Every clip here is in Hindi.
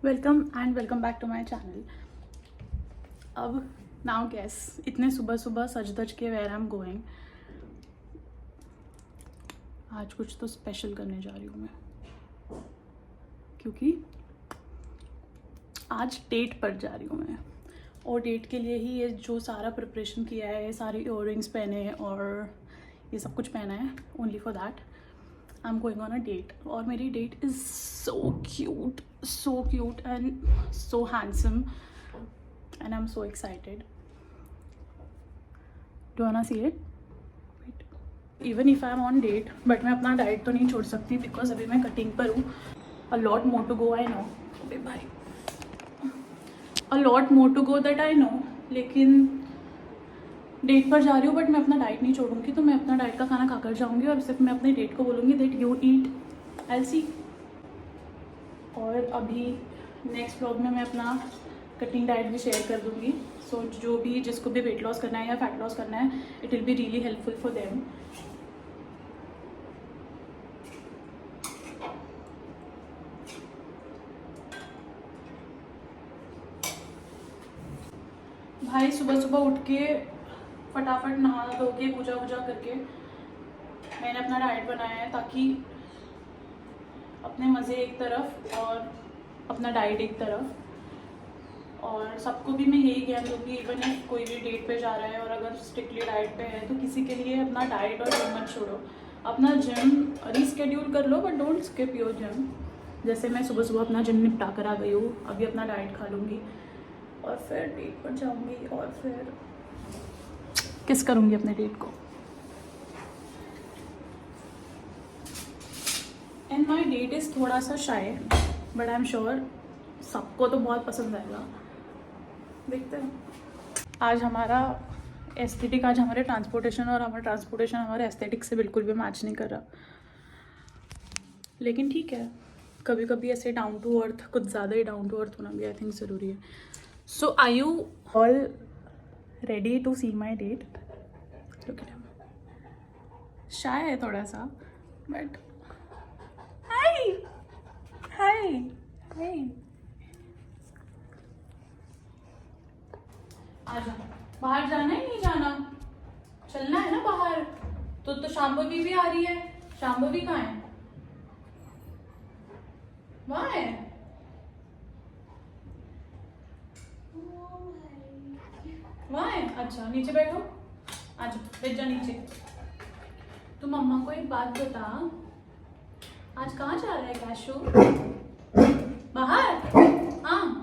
Welcome and welcome back to my channel. अब नाउ गैस, इतने सुबह सुबह सज धज के वेयर आई एम गोइंग। आज कुछ तो स्पेशल करने जा रही हूँ मैं, क्योंकि आज डेट पर जा रही हूँ मैं, और डेट के लिए ही ये जो सारा प्रिपरेशन किया है, सारे इयररिंग्स पहने और ये सब कुछ पहना है, only for that I am going on a date. और मेरी date is so cute and so handsome and I am so excited. Do wanna see it? Even if I am on date, but मैं अपना डाइट तो नहीं छोड़ सकती बिकॉज अभी मैं कटिंग पर हूँ। A lot more to go, I know भाई, a lot more to go that I know, लेकिन डेट पर जा रही हूँ बट मैं अपना डाइट नहीं छोड़ूंगी। तो मैं अपना डाइट का खाना खाकर जाऊंगी और सिर्फ मैं अपने डेट को बोलूँगी दैट यू ईट, आई सी। और अभी नेक्स्ट व्लॉग में मैं अपना कटिंग डाइट भी शेयर कर दूँगी। सो जो भी जिसको भी वेट लॉस करना है या फैट लॉस करना है, it will be really helpful for them. भाई सुबह सुबह उठ के फटाफट नहा धो के पूजा वूजा करके मैंने अपना डाइट बनाया है, ताकि अपने मज़े एक तरफ और अपना डाइट एक तरफ। और सबको भी मैं यही ज्ञान दूँगी, इवन इफ कोई भी डेट पे जा रहा है और अगर स्ट्रिक्टली डाइट पे है, तो किसी के लिए अपना डाइट और जिम मत छोड़ो। अपना जिम रीस्केड्यूल कर लो but don't skip your gym. जैसे मैं सुबह सुबह अपना जिम निपटा कर आ गई हूँ, अभी अपना डाइट खा लूँगी और फिर डेट पर जाऊँगी और फिर किस करूँगी अपने डेट को। एंड माई डेट इज़ थोड़ा सा शाय, बट आई एम श्योर सबको तो बहुत पसंद आएगा। देखते हैं। आज हमारा एस्थेटिक, आज हमारे ट्रांसपोर्टेशन और हमारा ट्रांसपोर्टेशन हमारे एस्थेटिक से बिल्कुल भी मैच नहीं कर रहा, लेकिन ठीक है, कभी कभी ऐसे डाउन टू अर्थ, कुछ ज़्यादा ही डाउन टू अर्थ होना भी आई थिंक ज़रूरी है। So are you all ready to see my date? Shy है थोड़ा सा, बट हाय हाय हाय, आजा। बाहर जाना है नहीं जाना? चलना है ना बाहर। तो शांभवी भी आ रही है। शांभवी कहाँ है? वहाँ है। वहाँ है, अच्छा नीचे बैठो। आजा, बैठ जा नीचे। तू मम्मा को एक बात बता, आज कहाँ जा रहा है कैशू? बाहर? हाँ।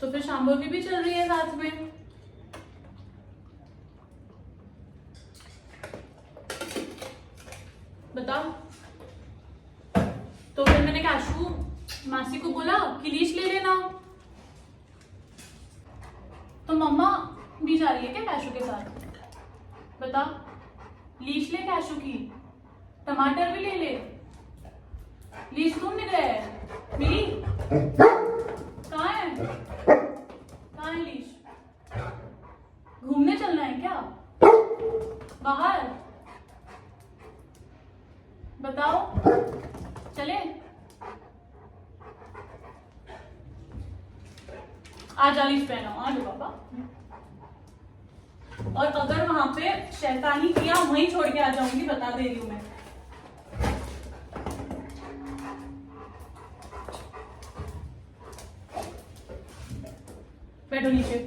तो फिर शांभवी भी चल रही है साथ में। बताओ। तो फिर मैंने कैशू मासी को बोला कि लीश ले लेना, तो मम्मा भी जा रही है क्या कैशू के साथ? बता। लीश ले कैशू की, टमाटर भी ले ले। लीश तुम मिल रहे है मिली? कहाँ है? कहाँ है लीश? घूमने चलना है क्या बाहर? बताओ, चले? आज लीश पहनो, आ जाओ पापा। और अगर वहां पे शैतानी किया, वहीं छोड़ के आ जाऊंगी, बता दे रही हूं मैं। बैठो नीचे।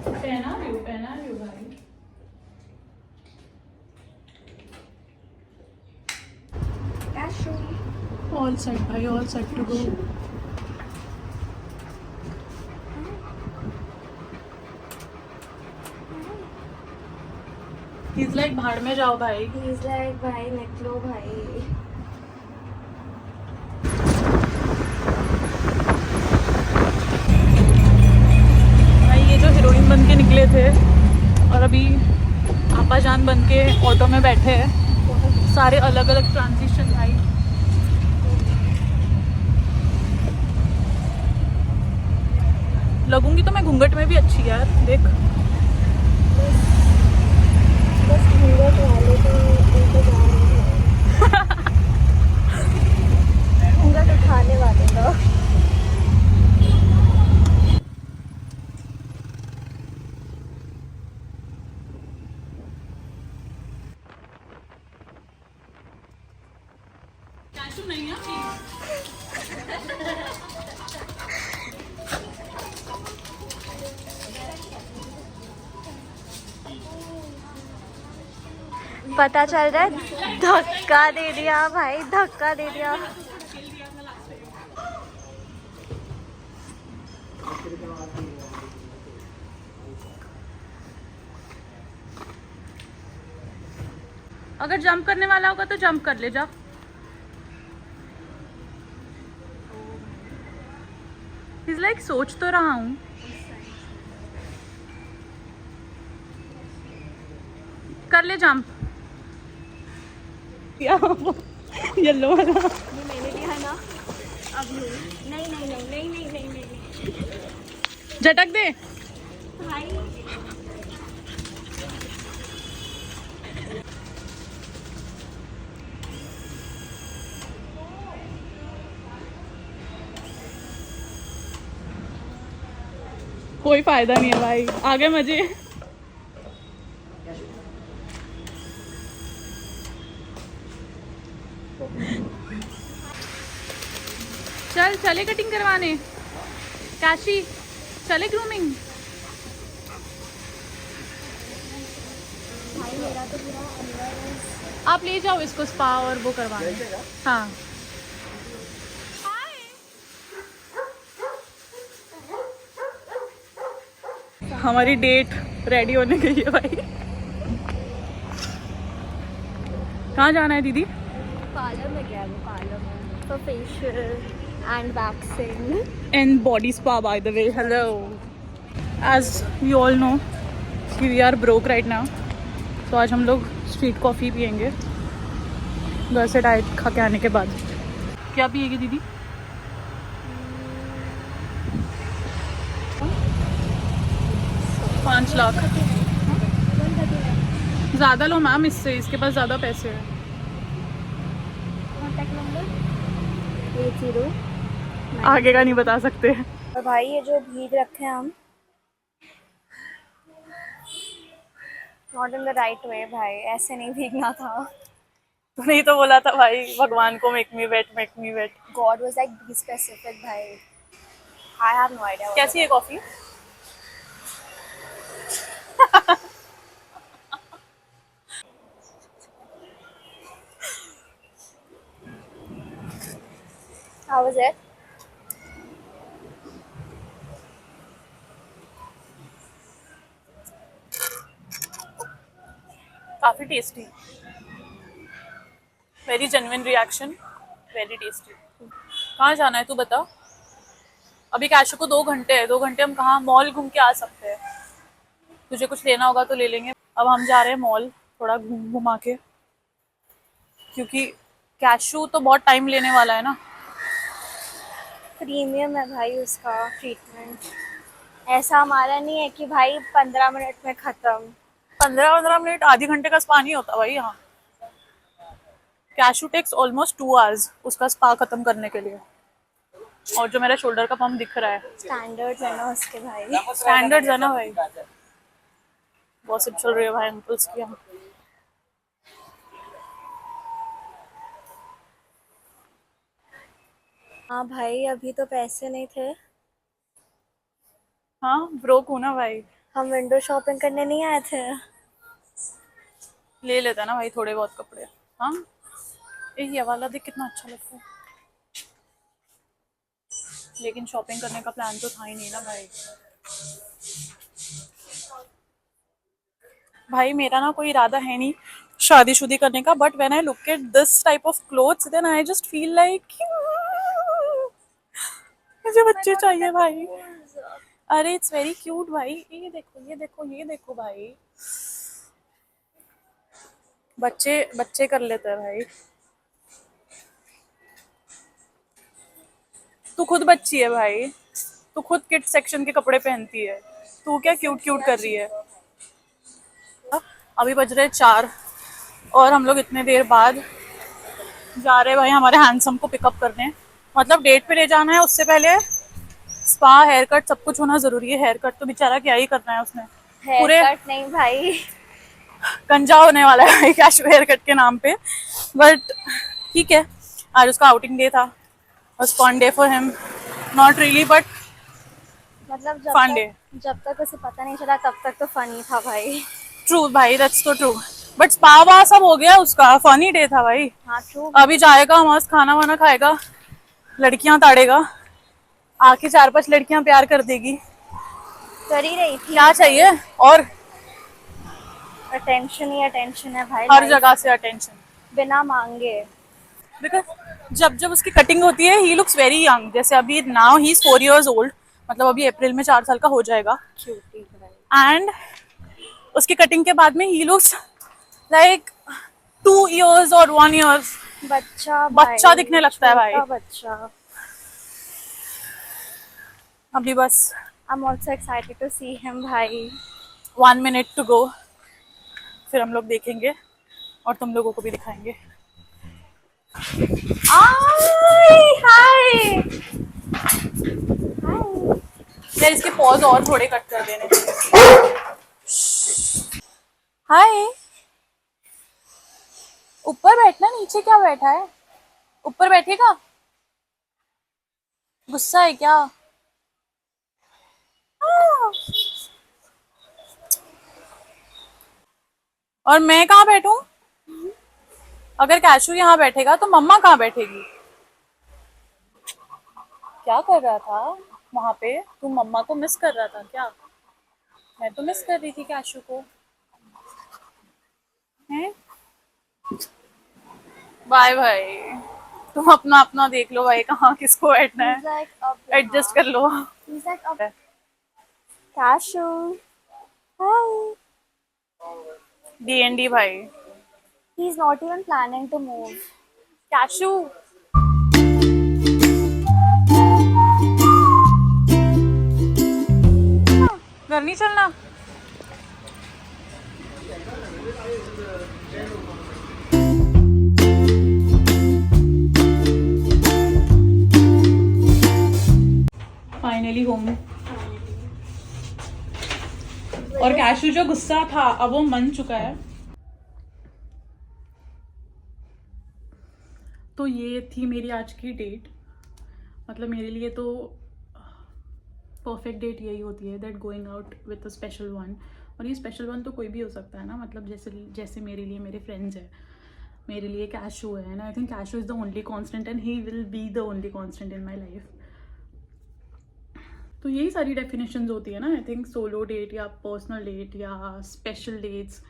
पहना भी भाई। ऑल सेट भाई, all set to go. He's like भाड़ में जाओ भाई। He's like भाई निकलो भाई। भाई ये जो हीरोइन बन के निकले थे और अभी आपा जान बन के ऑटो में बैठे हैं, सारे अलग अलग ट्रांजिशन भाई। लगूंगी तो मैं घूंघट में भी अच्छी यार, देख। बस घूंघट वाले तो इंतजार है, घूंघट उठाने वाले लोग। नहीं है पता चल रहा है, धक्का दे दिया भाई, धक्का दे दिया। अगर जंप करने वाला होगा तो जंप कर ले जा। He's like, सोच तो रहा हूँ। कर ले जंप। येलो वाला ये मैंने लिया ना, अब नहीं नहीं नहीं नहीं नहीं नहीं नहीं नहीं झटक दे। भाई। कोई फायदा नहीं है भाई, आगे मजे। चल चले कटिंग करवाने, काशी चले ग्रूमिंग। भाई मेरा तो पूरा अंदर आप ले जाओ इसको स्पा और वो करवाने। हाँ हमारी डेट रेडी होने गई है भाई। कहाँ जाना है दीदी? पार्लर में गया, वो पार्लर में for facial and waxing and body spa by the way. Hello, as you all know कि we are broke right now, तो आज हम लोग स्ट्रीट कॉफ़ी पियेंगे घर से डाइट खा के आने के बाद। क्या पिएगी दीदी? पाँच लाख ज़्यादा लो मैम, इससे इसके पास ज़्यादा पैसे हैं। Contact number 80। आगे का नहीं बता सकते। और भाई ये जो भीग रखे हैं हम, not in the right way भाई, ऐसे नहीं भीगना था। तूने ही तो बोला था भाई भगवान को make me wait, make me wait. God was like be specific भाई, आई हैव नो आइडिया। कैसी है कॉफ़ी? How was it? काफ़ी tasty, very genuine reaction, very tasty. कहाँ जाना है तू बता? अभी कैशू को 2 घंटे है, 2 घंटे हम कहाँ मॉल घूम के आ सकते हैं। तुझे कुछ लेना होगा तो ले लेंगे। अब हम जा रहे हैं मॉल, थोड़ा घुमा के, क्योंकि कैशू तो बहुत टाइम लेने वाला है ना। प्रीमियम है भाई उसका ट्रीटमेंट, ऐसा हमारा नहीं है कि भाई 15 मिनट में खत्म। 15 मिनट, आधे घंटे का स्पा नहीं होता भाई यहाँ। कैशू टेक्स ऑलमोस्ट 2 आवर्स उसका स्पा खत्म करने के लिए। और जो मेरा शोल्डर का पम्प दिख रहा है, स्टैंडर्ड है ना उसके भाई, स्टैंडर्ड्स है ना भाई। गॉसिप चल रही है भाई अंकल्स की यहाँ। हाँ भाई अभी तो पैसे नहीं थे, हाँ ब्रोक हूँ ना भाई। हम विंडो शॉपिंग करने नहीं आए थे। ले लेता ना भाई थोड़े बहुत कपड़े। हाँ ये वाला देख कितना अच्छा लगता है, लेकिन शॉपिंग करने का प्लान तो था ही नहीं ना भाई। भाई मेरा ना कोई इरादा है नहीं शादी करने का, but when I look at this type of clothes then I just feel like मुझे बच्चे चाहिए भाई। अरे इट्स वेरी क्यूट भाई, ये देखो ये देखो ये देखो भाई, बच्चे बच्चे कर लेते हैं भाई। तू खुद बच्ची है भाई। तो खुद किड सेक्शन के कपड़े पहनती है, तू क्या क्यूट क्यूट कर रही है। अभी बज रहे 4 और हम लोग इतने देर बाद जा रहे हैं भाई हमारे हैंडसम को पिकअप करने। मतलब डेट पे ले जाना है, उससे पहले स्पा हेयर कट सब कुछ होना जरूरी है। हेयर कट तो बेचारा क्या ही करना है उसने, पूरे हेयर कट नहीं भाई, गंजा होने वाला है कैशू हेयर कट के नाम पे। बट ठीक है, आज उसका आउटिंग डे था, fun day for him, not really but मतलब फन डे। जब तक उसे पता नहीं चला तब तक तो फनी था भाई। ट्रू भाई, दैट्स तो ट्रू, बट स्पा वहाँ सब हो गया उसका, फनी डे था भाई। हाँ ट्रू। अभी जाएगा मस्त खाना वाना खाएगा, लड़कियां ताड़ेगा, आके 4-5 लड़कियां प्यार कर देगी। कर ही रही थी। क्या चाहिए और, अटेंशन ही अटेंशन है भाई, हर जगह से अटेंशन बिना मांगे। बिकॉज जब जब उसकी कटिंग होती है ही लुक्स वेरी यंग। जैसे अभी now he is 4 years old, मतलब अभी अप्रैल में 4 साल का हो जाएगा। क्यूटी भाई। एंड उसकी कटिंग के बाद में ही लुक्स लाइक 2 years और 1 year बच्चा दिखने लगता है भाई। बच्चा। अभी बस I'm also excited to see him भाई। 1 minute to go, फिर हम लोग देखेंगे और तुम लोगों को भी दिखाएंगे। हाय यार, इसके पॉज और थोड़े कट कर देने। हाय, ऊपर बैठना, नीचे क्या बैठा है? ऊपर बैठेगा? गुस्सा है क्या? और मैं कहाँ बैठूं? अगर कैशू यहाँ बैठेगा तो मम्मा कहाँ बैठेगी? क्या कर रहा था वहां पे? तू मम्मा को मिस कर रहा था क्या? मैं तो मिस कर रही थी कैशू को। हैं? बाय भाई, तुम अपना अपना देख लो भाई, कहाँ किसको बैठना है, एडजस्ट कर लो। कैशू हाय। D&D भाई। He's not even planning to move. Cashew घर नहीं चलना? Finally home. और कैशू जो गुस्सा था अब वो मन चुका है। तो ये थी मेरी आज की डेट। मतलब मेरे लिए तो परफेक्ट डेट यही होती है, that going out with a special one. और ये स्पेशल वन तो कोई भी हो सकता है ना, मतलब जैसे जैसे मेरे लिए मेरे फ्रेंड्स हैं, मेरे लिए कैशू है, and I think cashew is the only constant and he will be the only constant in my life. तो यही सारी डेफिनेशंस होती है ना, आई थिंक सोलो डेट या पर्सनल डेट या स्पेशल डेट्स।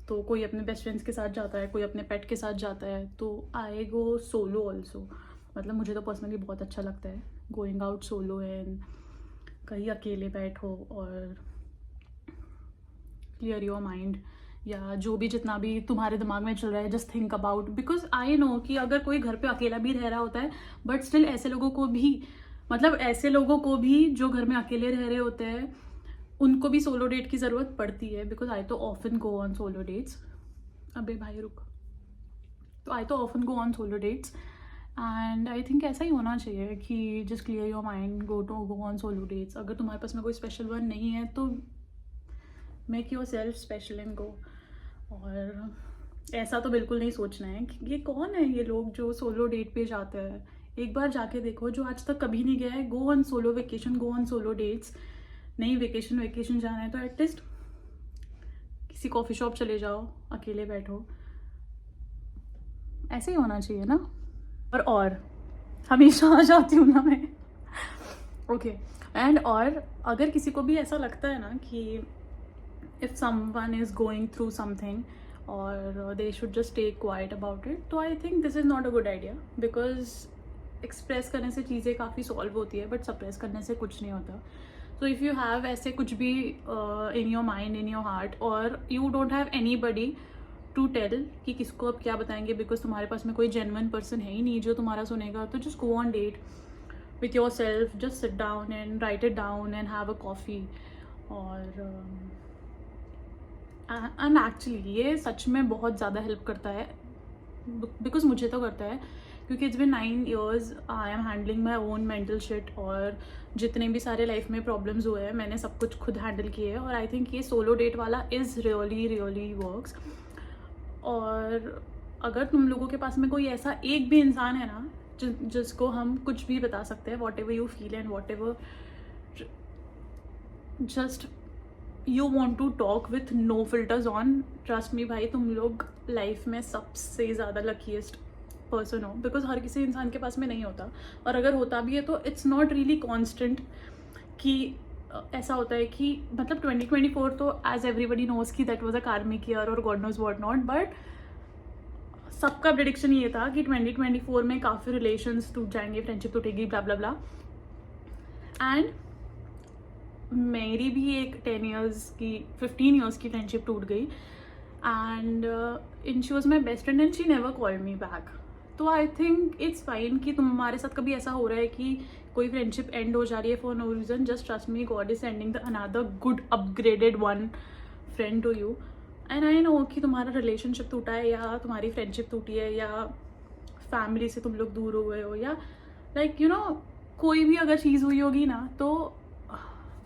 तो कोई अपने बेस्ट फ्रेंड्स के साथ जाता है, कोई अपने पेट के साथ जाता है, तो आई गो सोलो ऑल्सो। मतलब मुझे तो पर्सनली बहुत अच्छा लगता है गोइंग आउट सोलो एंड कहीं अकेले बैठो और क्लियर योर माइंड, या जो भी जितना भी तुम्हारे दिमाग में चल रहा है just think about. Because I know कि अगर कोई घर पे अकेला भी रह रहा होता है, बट स्टिल ऐसे लोगों को भी, मतलब ऐसे लोगों को भी जो घर में अकेले रह रहे होते हैं, उनको भी सोलो डेट की ज़रूरत पड़ती है। बिकॉज आई तो often go on solo dates. अबे भाई रुक। तो आई तो often go on solo dates and I think ऐसा ही होना चाहिए कि just clear your mind, go on solo dates. अगर तुम्हारे पास में कोई स्पेशल वन नहीं है तो make your self special and go. और ऐसा तो बिल्कुल नहीं सोचना है कि ये कौन है ये लोग जो सोलो डेट पे जाते हैं। एक बार जाके देखो, जो आज तक कभी नहीं गया है, go on solo vacation, go on solo dates. नहीं वेकेशन जाना है तो एटलीस्ट किसी कॉफ़ी शॉप चले जाओ, अकेले बैठो, ऐसे ही होना चाहिए ना। और हमेशा आ जाती हूँ ना मैं। ओके एंड और अगर किसी को भी ऐसा लगता है ना कि if someone is going through something और they should just stay quiet about it, तो I think this is not a good idea. Because express करने से चीज़ें काफ़ी सॉल्व होती है, बट सप्रेस करने से कुछ नहीं होता। सो इफ़ यू हैव ऐसे कुछ भी in your mind, in your heart, और you don't have anybody to tell कि किसको अब क्या बताएंगे, बिकॉज तुम्हारे पास में कोई जेन्युइन पर्सन है ही नहीं जो तुम्हारा सुनेगा, तो just go on date with yourself, just sit down and write it down and have a coffee. और एंड एक्चुअली ये सच में बहुत ज़्यादा हेल्प करता है, बिकॉज मुझे तो करता है, क्योंकि it's been 9 years I am handling my own mental shit, और जितने भी सारे लाइफ में प्रॉब्लम्स हुए हैं मैंने सब कुछ खुद हैंडल किए हैं, और आई थिंक ये सोलो डेट वाला इज़ रियली वर्क्स। और अगर तुम लोगों के पास में कोई ऐसा एक भी इंसान है ना जिसको हम कुछ भी बता सकते हैं, whatever you feel and whatever just you want to talk with no filters on, trust me भाई, तुम लोग लाइफ में सबसे ज़्यादा लकीएस्ट पर्सन हो, बिकॉज हर किसी इंसान के पास में नहीं होता, और अगर होता भी है तो इट्स नॉट रियली कॉन्स्टेंट। कि ऐसा होता है कि मतलब 2024 तो एज एवरीबडी नोज कि that was a karmic year और god knows what not, but सबका प्रेडिक्शन ये था कि 2024 में काफ़ी रिलेशंस टूट जाएंगे, friendship टूटेगी, blah blah blah. And मेरी भी एक 15 years की फ्रेंडशिप टूट गई, and she was my best friend and she never called me back. तो आई थिंक इट्स फाइन कि तुम्हारे साथ कभी ऐसा हो रहा है कि कोई फ्रेंडशिप एंड हो जा रही है for no reason, just trust me, god is sending the another good upgraded one friend to you. And I know कि तुम्हारा रिलेशनशिप टूटा है, या तुम्हारी फ्रेंडशिप टूटी है, या फैमिली से तुम लोग दूर हो गए हो, या लाइक यू नो कोई भी अगर चीज़ हुई होगी ना, तो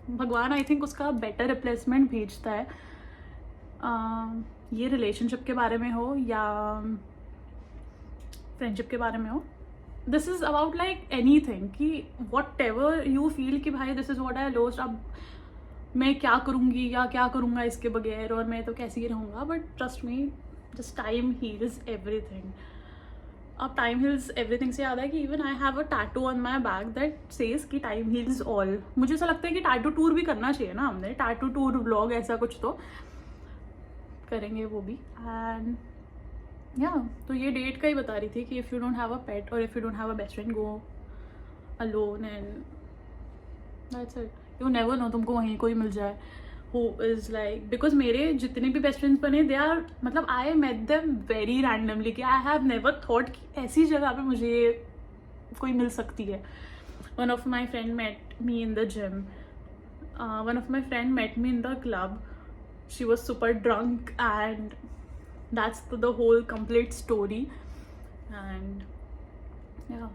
भगवान आई थिंक उसका बेटर रिप्लेसमेंट भेजता है। ये रिलेशनशिप के बारे में हो या फ्रेंडशिप के बारे में हो, this is about like any thing, कि वॉट एवर यू फील कि भाई this is what I lost, अब मैं क्या करूँगी या क्या करूँगा इसके बगैर, और मैं तो कैसे ही रहूँगा, but trust me, just time heals everything. अब टाइम हील्स एवरीथिंग से याद है कि even I have a tattoo on my back that says कि टाइम हील्स ऑल। मुझे ऐसा लगता है कि टैटू टूर भी करना चाहिए ना, हमने टैटू टूर व्लॉग ऐसा कुछ तो करेंगे वो भी। एंड या तो ये डेट का ही बता रही थी कि if you don't have a pet और if you don't have a best friend, go alone and that's it. You never know, तुमको वहीं कोई मिल जाए who is like, because मेरे जितने भी बेस्ट फ्रेंड्स बने, दे आर मतलब I met them very randomly, कि आई हैव नेवर थॉट कि ऐसी जगह पे मुझे कोई मिल सकती है। One of my friend met me in the gym, one of my friend met me in the club, she was super drunk and that's the whole complete story. And yeah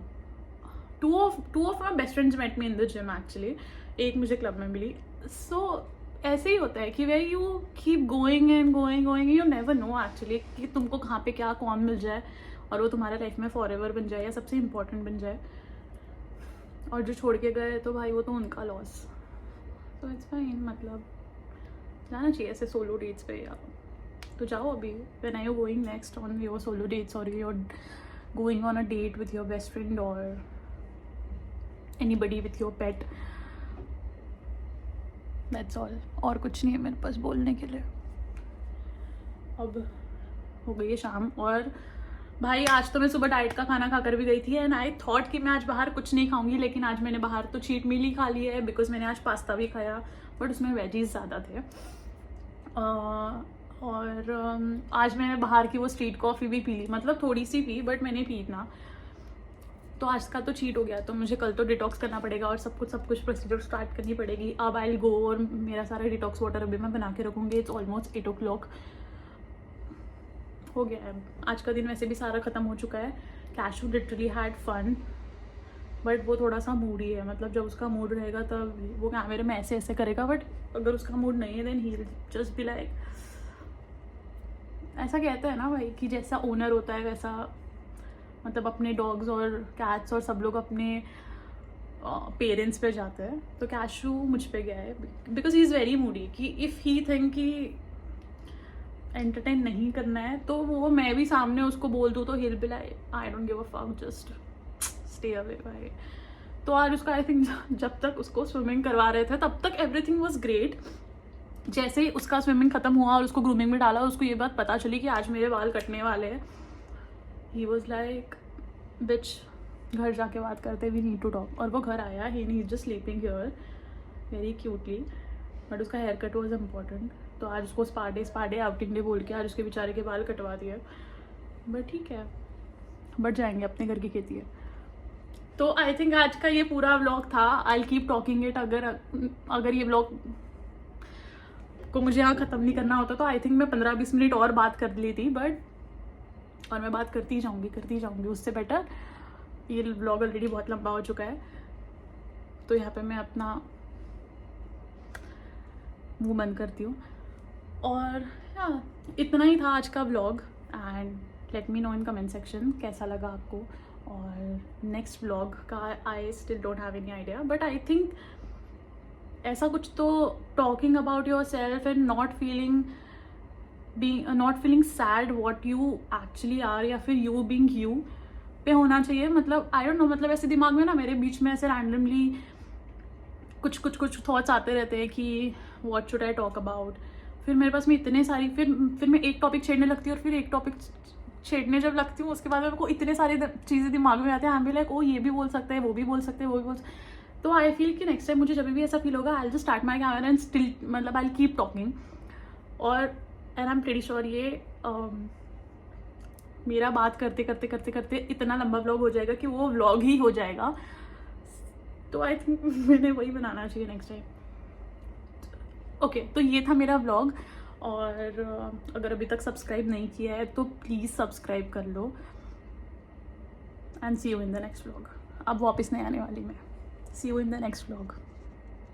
two of my best friends met me in the gym actually, एक मुझे क्लब में मिली। सो ऐसे ही होता है कि where you keep going and going, you never know actually कि तुमको कहाँ पे क्या कौन मिल जाए और वो तुम्हारा लाइफ में फॉर एवर बन जाए या सबसे इम्पोर्टेंट बन जाए। और जो छोड़ के गए तो भाई वो तो उनका लॉस, तो इट्स फाइन। मतलब जाना चाहिए ऐसे सोलो डेट्स पे, या तो जाओ अभी। When are you going next on your solo dates, और you are going on a date with your best friend और anybody with your pet, that's all. और कुछ नहीं है मेरे पास बोलने के लिए। अब हो गई है शाम, और भाई आज तो मैं सुबह डाइट का खाना खाकर भी गई थी, एंड आई थॉट कि मैं आज बाहर कुछ नहीं खाऊंगी, लेकिन आज मैंने बाहर तो चीट मील ही खा ली है, बिकॉज मैंने आज पास्ता भी खाया, बट उसमें वेजीज ज़्यादा थे। और आज मैंने बाहर की वो स्ट्रीट कॉफ़ी भी पी ली, मतलब थोड़ी सी पी, बट मैंने पी ना। तो आज का तो चीट हो गया, तो मुझे कल तो डिटॉक्स करना पड़ेगा और सब कुछ प्रोसीजर स्टार्ट करनी पड़ेगी। अब आई विल गो, और मेरा सारा डिटॉक्स वाटर अभी मैं बना के रखूँगी। इट्स ऑलमोस्ट 8 o'clock हो गया है। आज का दिन वैसे भी सारा ख़त्म हो चुका है। Kashu literally had fun, but वो थोड़ा सा मूडी है, मतलब जब उसका मूड रहेगा तब वो कैमरे में ऐसे ऐसे करेगा, बट अगर उसका मूड नहीं है then he will just be like, ऐसा कहते हैं ना भाई कि जैसा ओनर होता है वैसा, मतलब अपने डॉग्स और कैट्स और सब लोग अपने पेरेंट्स पे जाते हैं। तो कैशू मुझ पे गया है, because he is very Moody, कि इफ़ ही थिंक कि एंटरटेन नहीं करना है तो वो मैं भी सामने उसको बोल दूँ तो हिल be like I don't give a fuck, just stay away भाई। तो आज उसका आई थिंक जब तक उसको स्विमिंग करवा रहे थे तब तक एवरीथिंग वाज ग्रेट। जैसे ही उसका स्विमिंग खत्म हुआ और उसको ग्रूमिंग में डाला, उसको ये बात पता चली कि आज मेरे बाल कटने वाले हैं, ही वॉज लाइक बिच, घर जाके बात करते, वी नीड टू टॉक। और वो घर आया, he need just sleeping here very cutely, but उसका हेयर कट वॉज इम्पॉर्टेंट। तो आज उसको स्पा डे आउटिंग डे बोल के आज उसके बेचारे के बाल कटवा दिए, बट ठीक है, बट जाएंगे, अपने घर की खेती है। तो आई थिंक आज का ये पूरा व्लॉग था. I keep talking it. अगर ये व्लॉग को मुझे यहाँ ख़त्म नहीं करना होता तो आई थिंक मैं 15-20 मिनट और बात कर ली थी, और मैं बात करती जाऊँगी. उससे बेटर ये व्लॉग ऑलरेडी बहुत लंबा हो चुका है, तो यहाँ पे मैं अपना मुंह बंद करती हूँ. और इतना ही था आज का vlog. And let me know in comment section कैसा लगा आपको. और नेक्स्ट व्लॉग का I still don't have any idea, but I think ऐसा कुछ तो टॉकिंग अबाउट योर सेल्फ and not feeling sad what you actually are, या फिर यू बींग यू पे होना चाहिए. मतलब आई डोंट नो, मतलब ऐसे दिमाग में ना मेरे बीच में ऐसे रैंडमली कुछ थॉट्स आते रहते हैं कि what should I talk about. फिर मेरे पास में इतने सारी, फिर मैं एक टॉपिक छेड़ने लगती हूँ, और फिर एक टॉपिक छेड़ने जब लगती हूँ उसके बाद मेरे को इतने सारी चीज़ें दिमाग में आती हैं. आई एम लाइक, ओ ये भी बोल सकते हैं, वो भी बोल सकते हैं, वो भी बोल सकते. तो आई फील कि नेक्स्ट टाइम मुझे जब भी ऐसा फील होगा, I will just start my camera and still, मतलब आई विल कीप टॉकिंग. और and I am pretty sure ये मेरा बात करते इतना लंबा व्लॉग हो जाएगा कि वो व्लॉग ही हो जाएगा. तो आई थिंक मैंने वही बनाना चाहिए नेक्स्ट टाइम. ओके, तो ये था मेरा व्लॉग. और अगर अभी तक सब्सक्राइब नहीं किया है तो प्लीज़ सब्सक्राइब कर लो. And see you in the next vlog. अब वापस नहीं आने वाली मैं. See you in the next vlog.